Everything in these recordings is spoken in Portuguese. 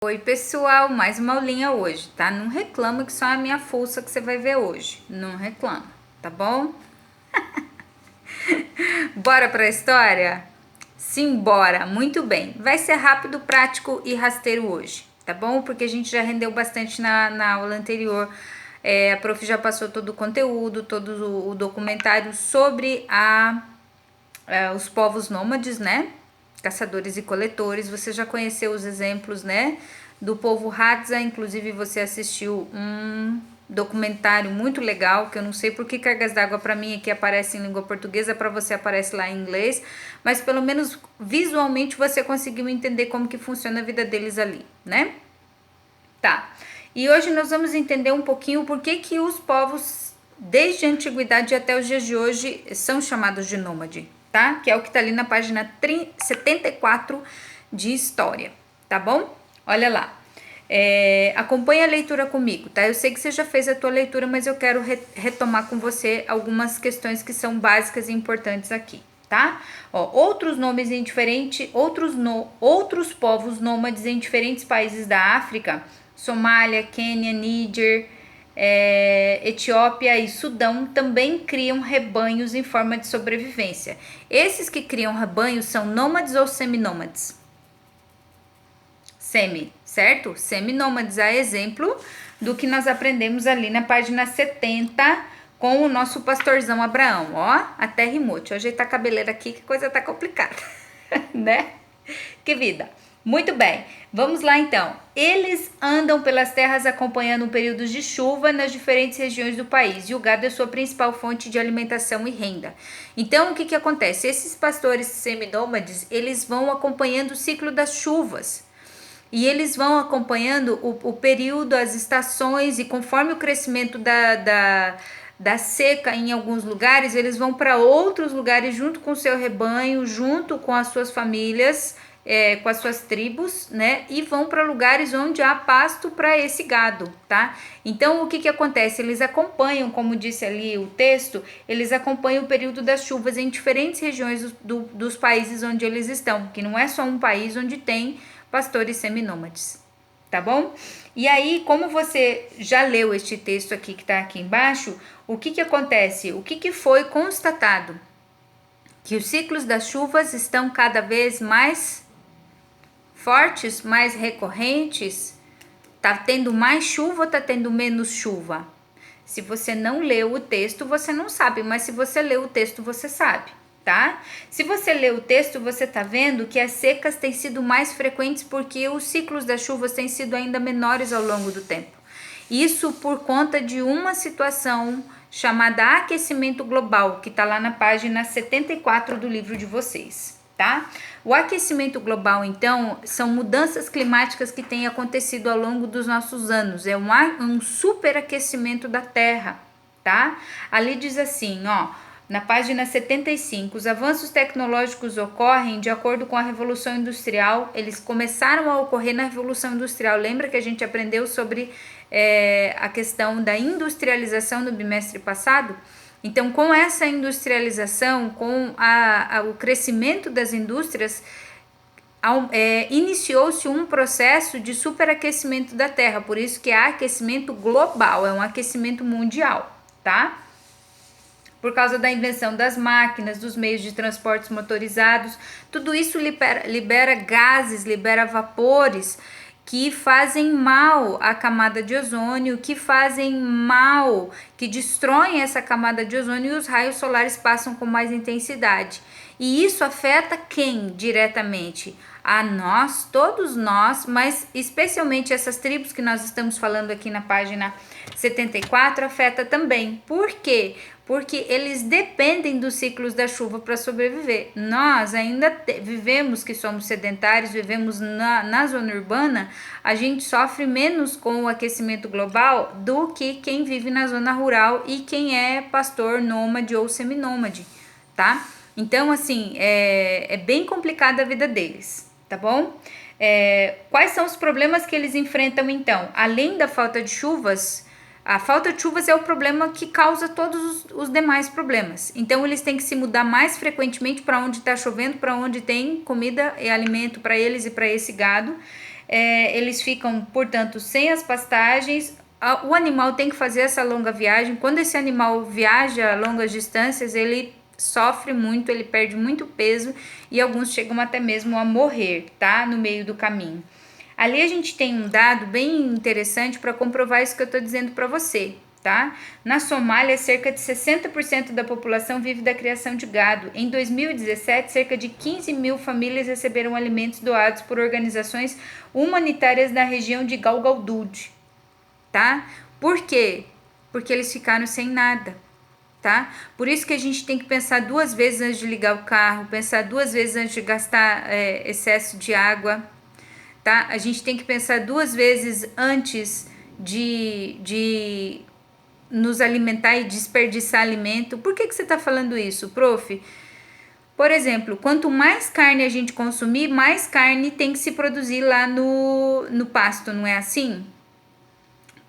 Oi pessoal, mais uma aulinha hoje, tá? Não reclama que só é a minha fuça que você vai ver hoje, não reclama, tá bom? Bora pra história? Simbora, muito bem. Vai ser rápido, prático e rasteiro hoje, tá bom? Porque a gente já rendeu bastante na aula anterior. A prof já passou todo o conteúdo, todo o documentário sobre os povos nômades, né? Caçadores e coletores. Você já conheceu os exemplos, né? Do povo Hadza, inclusive você assistiu um documentário muito legal, que eu não sei por que Cargas d'Água para mim aqui aparece em língua portuguesa, para você aparece lá em inglês, mas pelo menos visualmente você conseguiu entender como que funciona a vida deles ali, né? Tá. E hoje nós vamos entender um pouquinho por que que os povos desde a antiguidade até os dias de hoje são chamados de nômade, tá? Que é o que tá ali na página 74 de história, tá bom? Olha lá. Acompanha a leitura comigo, tá? Eu sei que você já fez a tua leitura, mas eu quero retomar com você algumas questões que são básicas e importantes aqui, tá? Ó, outros nomes em outros povos nômades em diferentes países da África, Somália, Quênia, Níger, Etiópia e Sudão, também criam rebanhos em forma de sobrevivência. Esses que criam rebanhos são nômades ou seminômades? Certo? Seminômades, a exemplo do que nós aprendemos ali na página 70 com o nosso pastorzão Abraão, ó, até rimou. Deixa eu ajeitar a cabeleira aqui que a coisa tá complicada, né? Que vida. Muito bem, vamos lá então. Eles andam pelas terras acompanhando períodos de chuva nas diferentes regiões do país e o gado é sua principal fonte de alimentação e renda. Então, o que acontece? Esses pastores seminômades, eles vão acompanhando o ciclo das chuvas. E eles vão acompanhando o período, as estações, e conforme o crescimento da seca em alguns lugares, eles vão para outros lugares junto com o seu rebanho, junto com as suas famílias, com as suas tribos, né? E vão para lugares onde há pasto para esse gado, tá? Então, o que acontece? Eles acompanham, como disse ali o texto, eles acompanham o período das chuvas em diferentes regiões dos países onde eles estão, que não é só um país onde tem pastores seminômades, tá bom? E aí, como você já leu este texto aqui que tá aqui embaixo, o que acontece? O que foi constatado? Que os ciclos das chuvas estão cada vez mais fortes, mais recorrentes. Tá tendo mais chuva ou tá tendo menos chuva? Se você não leu o texto, você não sabe, mas se você leu o texto, você sabe, tá? Se você lê o texto, você tá vendo que as secas têm sido mais frequentes porque os ciclos das chuvas têm sido ainda menores ao longo do tempo. Isso por conta de uma situação chamada aquecimento global, que está lá na página 74 do livro de vocês, tá? O aquecimento global, então, são mudanças climáticas que têm acontecido ao longo dos nossos anos. É um superaquecimento da Terra, tá? Ali diz assim, ó, na página 75, os avanços tecnológicos ocorrem de acordo com a Revolução Industrial. Eles começaram a ocorrer na Revolução Industrial. Lembra que a gente aprendeu sobre a questão da industrialização no bimestre passado? Então, com essa industrialização, com o crescimento das indústrias, iniciou-se um processo de superaquecimento da Terra, por isso que é aquecimento global, é um aquecimento mundial, tá? Por causa da invenção das máquinas, dos meios de transportes motorizados, tudo isso libera gases, libera vapores que fazem mal à camada de ozônio, que fazem mal, que destroem essa camada de ozônio e os raios solares passam com mais intensidade. E isso afeta quem diretamente? A nós, todos nós, mas especialmente essas tribos que nós estamos falando aqui na página 74, afeta também. Por quê? Porque eles dependem dos ciclos da chuva para sobreviver. Nós ainda vivemos, que somos sedentários, vivemos na zona urbana, a gente sofre menos com o aquecimento global do que quem vive na zona rural e quem é pastor nômade ou seminômade, tá? Então, assim, é bem complicada a vida deles, tá bom? Quais são os problemas que eles enfrentam, então? Além da falta de chuvas, a falta de chuvas é o problema que causa todos os demais problemas. Então, eles têm que se mudar mais frequentemente para onde está chovendo, para onde tem comida e alimento para eles e para esse gado. eles ficam, portanto, sem as pastagens. O animal tem que fazer essa longa viagem. Quando esse animal viaja a longas distâncias, ele sofre muito, ele perde muito peso e alguns chegam até mesmo a morrer, tá? No meio do caminho. Ali a gente tem um dado bem interessante para comprovar isso que eu estou dizendo para você, tá? Na Somália, cerca de 60% da população vive da criação de gado. Em 2017, cerca de 15 mil famílias receberam alimentos doados por organizações humanitárias na região de Galgaudud, tá? Por quê? Porque eles ficaram sem nada, tá? Por isso que a gente tem que pensar duas vezes antes de ligar o carro, pensar duas vezes antes de gastar excesso de água, tá? A gente tem que pensar duas vezes antes de nos alimentar e desperdiçar alimento. Por que você está falando isso, prof? Por exemplo, quanto mais carne a gente consumir, mais carne tem que se produzir lá no pasto, não é assim?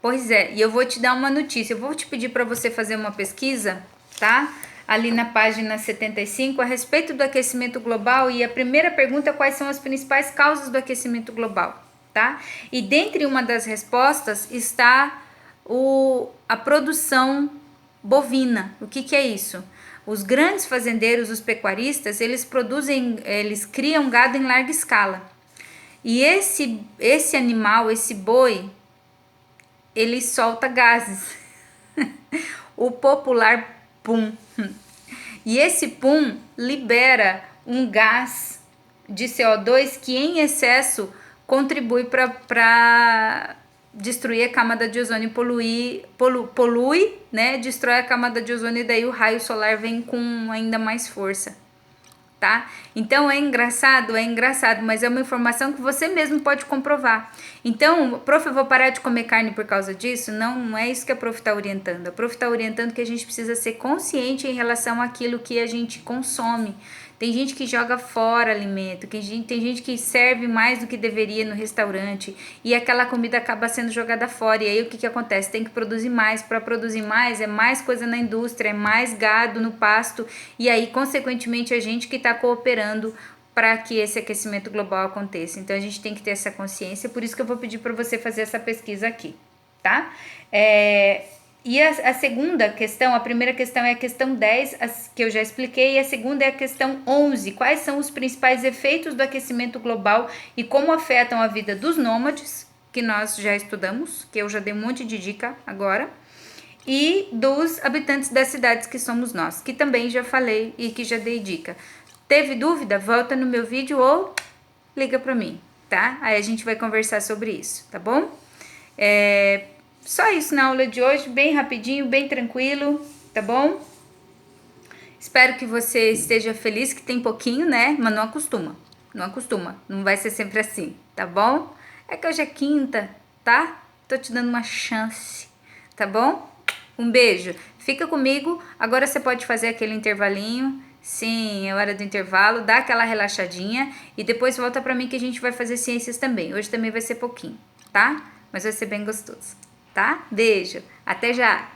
Pois é, e eu vou te dar uma notícia. Eu vou te pedir para você fazer uma pesquisa, tá? Ali na página 75, a respeito do aquecimento global. E a primeira pergunta é quais são as principais causas do aquecimento global, tá? E dentre uma das respostas está a produção bovina. O que é isso? Os grandes fazendeiros, os pecuaristas, eles criam gado em larga escala. E esse animal, esse boi, ele solta gases. O popular pum. E esse pum libera um gás de CO2 que em excesso contribui para destruir a camada de ozônio e polui, né? Destrói a camada de ozônio e daí o raio solar vem com ainda mais força, tá? Então é engraçado, mas é uma informação que você mesmo pode comprovar. Então, prof, eu vou parar de comer carne por causa disso? Não é isso que a prof está orientando. A prof está orientando que a gente precisa ser consciente em relação àquilo que a gente consome. Tem gente que joga fora alimento, tem gente que serve mais do que deveria no restaurante e aquela comida acaba sendo jogada fora. E aí o que acontece? Tem que produzir mais. Para produzir mais, é mais coisa na indústria, é mais gado no pasto e aí, consequentemente, a gente que está cooperando para que esse aquecimento global aconteça. Então, a gente tem que ter essa consciência, por isso que eu vou pedir para você fazer essa pesquisa aqui, tá? E a segunda questão, a primeira questão é a questão 10, que eu já expliquei, e a segunda é a questão 11. Quais são os principais efeitos do aquecimento global e como afetam a vida dos nômades, que nós já estudamos, que eu já dei um monte de dica agora, e dos habitantes das cidades, que somos nós, que também já falei e que já dei dica. Teve dúvida? Volta no meu vídeo ou liga para mim, tá? Aí a gente vai conversar sobre isso, tá bom? Só isso na aula de hoje, bem rapidinho, bem tranquilo, tá bom? Espero que você esteja feliz, que tem pouquinho, né? Mas não acostuma, não vai ser sempre assim, tá bom? É que hoje é quinta, tá? Tô te dando uma chance, tá bom? Um beijo, fica comigo, agora você pode fazer aquele intervalinho, sim, é hora do intervalo, dá aquela relaxadinha e depois volta pra mim que a gente vai fazer ciências também, hoje também vai ser pouquinho, tá? Mas vai ser bem gostoso, tá? Beijo, até já!